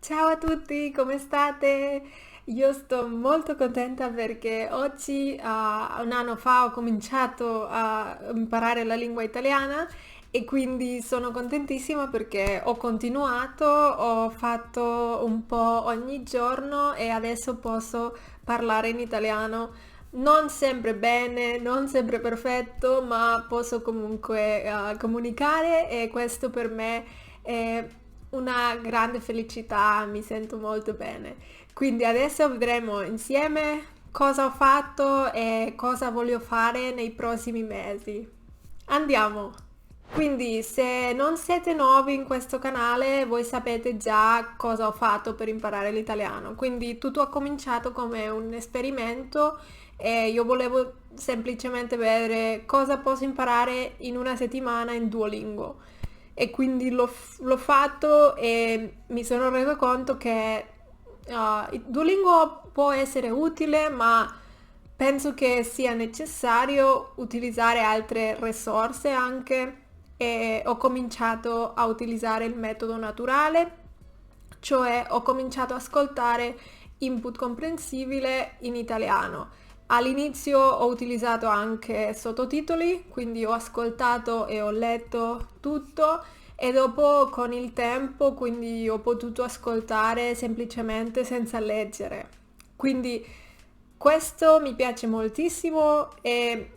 Ciao a tutti, come state? Io sto molto contenta perché oggi, un anno fa, ho cominciato a imparare la lingua italiana e quindi sono contentissima perché ho continuato, ho fatto un po' ogni giorno e adesso posso parlare in italiano. Non sempre bene, non sempre perfetto, ma posso comunque, comunicare e questo per me è una grande felicità, mi sento molto bene. Quindi adesso vedremo insieme cosa ho fatto e cosa voglio fare nei prossimi mesi. Andiamo! Quindi se non siete nuovi in questo canale, voi sapete già cosa ho fatto per imparare l'italiano. Quindi tutto ha cominciato come un esperimento e io volevo semplicemente vedere cosa posso imparare in una settimana in Duolingo. E quindi l'ho fatto e mi sono reso conto che il Duolingo può essere utile, ma penso che sia necessario utilizzare altre risorse anche e ho cominciato a utilizzare il metodo naturale, cioè ho cominciato ad ascoltare input comprensibile in italiano. All'inizio ho utilizzato anche sottotitoli, quindi ho ascoltato e ho letto tutto e dopo con il tempo quindi ho potuto ascoltare semplicemente senza leggere. Quindi questo mi piace moltissimo e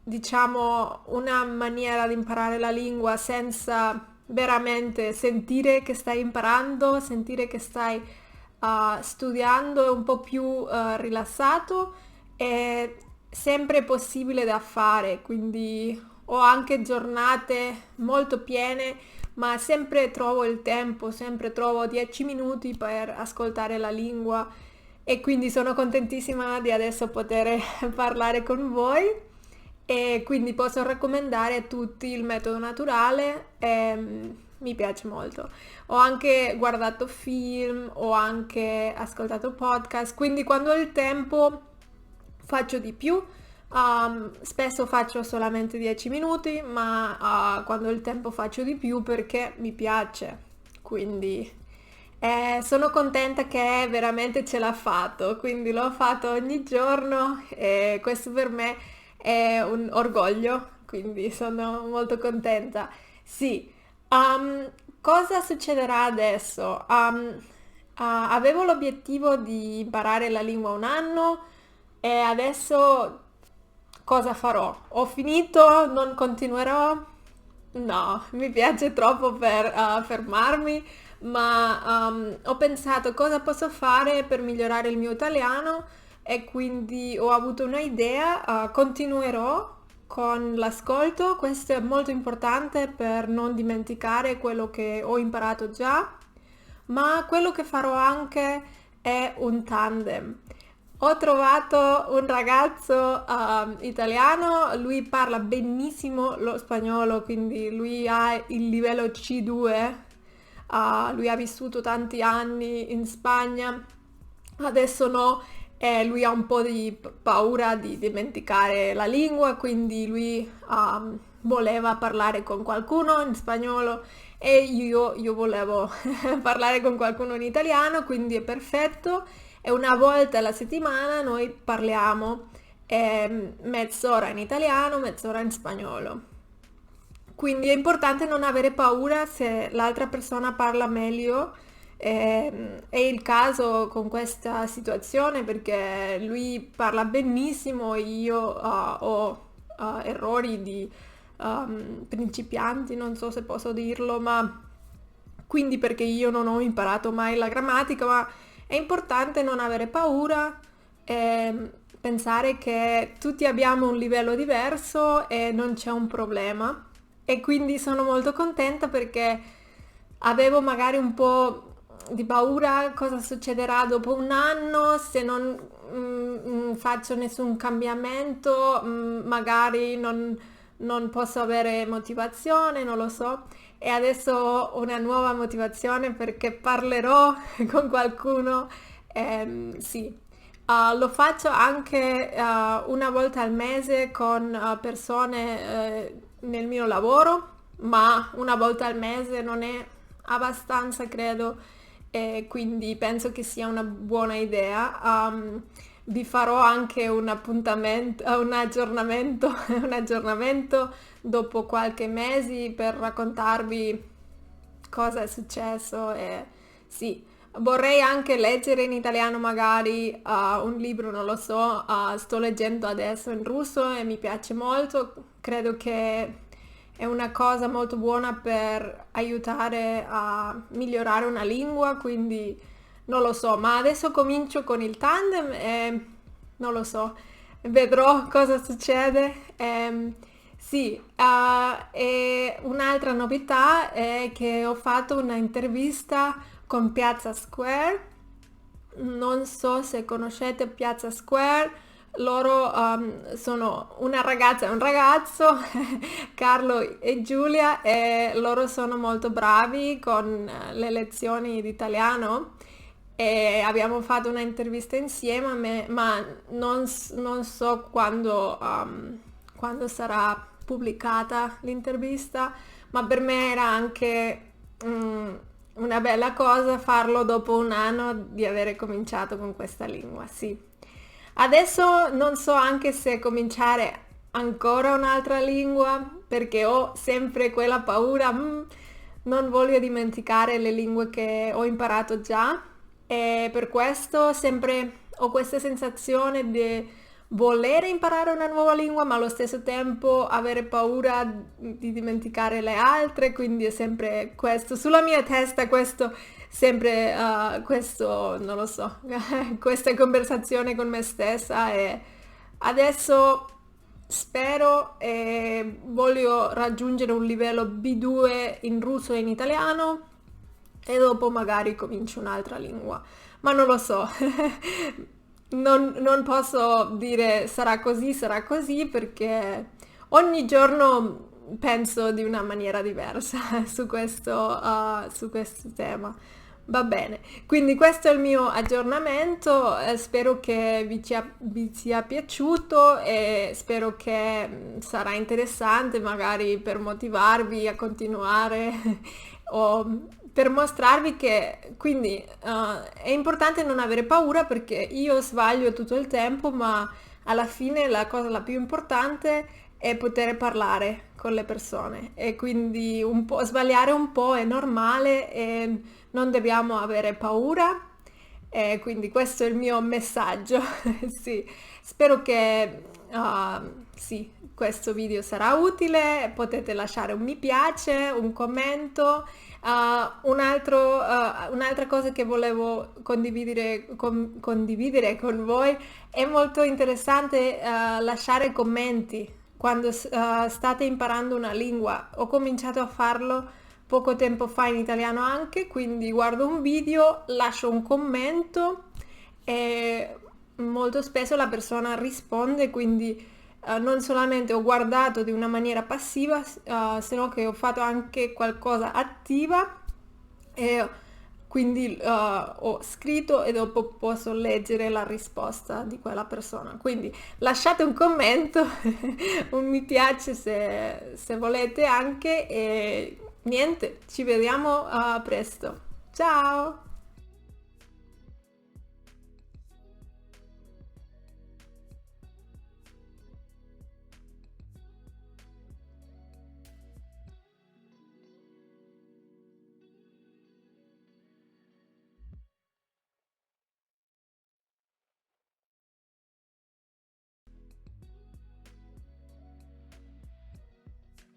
diciamo una maniera di imparare la lingua senza veramente sentire che stai imparando, sentire che stai studiando è un po' più rilassato è sempre possibile da fare, quindi ho anche giornate molto piene, ma sempre trovo il tempo, sempre trovo 10 minuti per ascoltare la lingua e quindi sono contentissima di adesso poter parlare con voi e quindi posso raccomandare a tutti il metodo naturale, mi piace molto. Ho anche guardato film, ho anche ascoltato podcast, quindi quando ho il tempo faccio di più. Spesso faccio solamente 10 minuti, ma quando ho il tempo faccio di più perché mi piace. Quindi sono contenta che veramente ce l'ha fatto, quindi l'ho fatto ogni giorno e questo per me è un orgoglio, quindi sono molto contenta. Sì, cosa succederà adesso? Avevo l'obiettivo di imparare la lingua un anno e adesso cosa farò? Ho finito? Non continuerò? No, mi piace troppo per fermarmi, ma ho pensato cosa posso fare per migliorare il mio italiano e quindi ho avuto un'idea, continuerò con l'ascolto, questo è molto importante per non dimenticare quello che ho imparato già, ma quello che farò anche è un tandem. Ho trovato un ragazzo italiano, lui parla benissimo lo spagnolo, quindi lui ha il livello C2, lui ha vissuto tanti anni in Spagna, adesso no, e lui ha un po' di paura di dimenticare la lingua, quindi lui voleva parlare con qualcuno in spagnolo e io volevo parlare con qualcuno in italiano, quindi è perfetto e una volta alla settimana noi parliamo mezz'ora in italiano, mezz'ora in spagnolo. Quindi è importante non avere paura se l'altra persona parla meglio. È il caso con questa situazione perché lui parla benissimo e io ho errori di principianti, non so se posso dirlo, ma quindi perché io non ho imparato mai la grammatica, ma è importante non avere paura e pensare che tutti abbiamo un livello diverso e non c'è un problema. E quindi sono molto contenta perché avevo magari un po' di paura cosa succederà dopo un anno se non faccio nessun cambiamento, magari non posso avere motivazione, non lo so. E adesso ho una nuova motivazione perché parlerò con qualcuno. Sì. Lo faccio anche una volta al mese con persone nel mio lavoro, ma una volta al mese non è abbastanza, credo. e quindi penso che sia una buona idea. Vi farò anche un appuntamento, un aggiornamento, un aggiornamento dopo qualche mese per raccontarvi cosa è successo e sì, vorrei anche leggere in italiano magari un libro, non lo so, sto leggendo adesso in russo e mi piace molto, credo che è una cosa molto buona per aiutare a migliorare una lingua, quindi non lo so, ma adesso comincio con il tandem e non lo so, vedrò cosa succede. Sì, e un'altra novità è che ho fatto una intervista con Piazza Square. Non so se conoscete Piazza Square, loro sono una ragazza e un ragazzo, Carlo e Giulia, e loro sono molto bravi con le lezioni di italiano e abbiamo fatto una intervista insieme, ma non so quando sarà pubblicata l'intervista, ma per me era anche una bella cosa farlo dopo un anno di avere cominciato con questa lingua, sì. Adesso non so anche se cominciare ancora un'altra lingua perché ho sempre quella paura, non voglio dimenticare le lingue che ho imparato già e per questo sempre ho questa sensazione di volere imparare una nuova lingua ma allo stesso tempo avere paura di dimenticare le altre, quindi è sempre questo sulla mia testa, questo sempre questo, non lo so, questa conversazione con me stessa e adesso spero e voglio raggiungere un livello B2 in russo e in italiano e dopo magari comincio un'altra lingua, ma non lo so. Non posso dire sarà così perché ogni giorno penso di una maniera diversa su questo tema. Va bene, quindi questo è il mio aggiornamento, spero che vi sia piaciuto e spero che sarà interessante magari per motivarvi a continuare o per mostrarvi che quindi è importante non avere paura perché io sbaglio tutto il tempo, ma alla fine la cosa la più importante è poter parlare con le persone e quindi un po', sbagliare un po' è normale e non dobbiamo avere paura. E quindi questo è il mio messaggio. Sì, spero che sì, questo video sarà utile, potete lasciare un mi piace, un commento. Un'altra cosa che volevo condividere con voi è molto interessante lasciare commenti quando state imparando una lingua. Ho cominciato a farlo poco tempo fa in italiano anche, quindi guardo un video, lascio un commento e molto spesso la persona risponde, quindi non solamente ho guardato di una maniera passiva, sino che ho fatto anche qualcosa attiva e quindi ho scritto e dopo posso leggere la risposta di quella persona. Quindi lasciate un commento, un mi piace se volete anche e niente, ci vediamo presto. Ciao!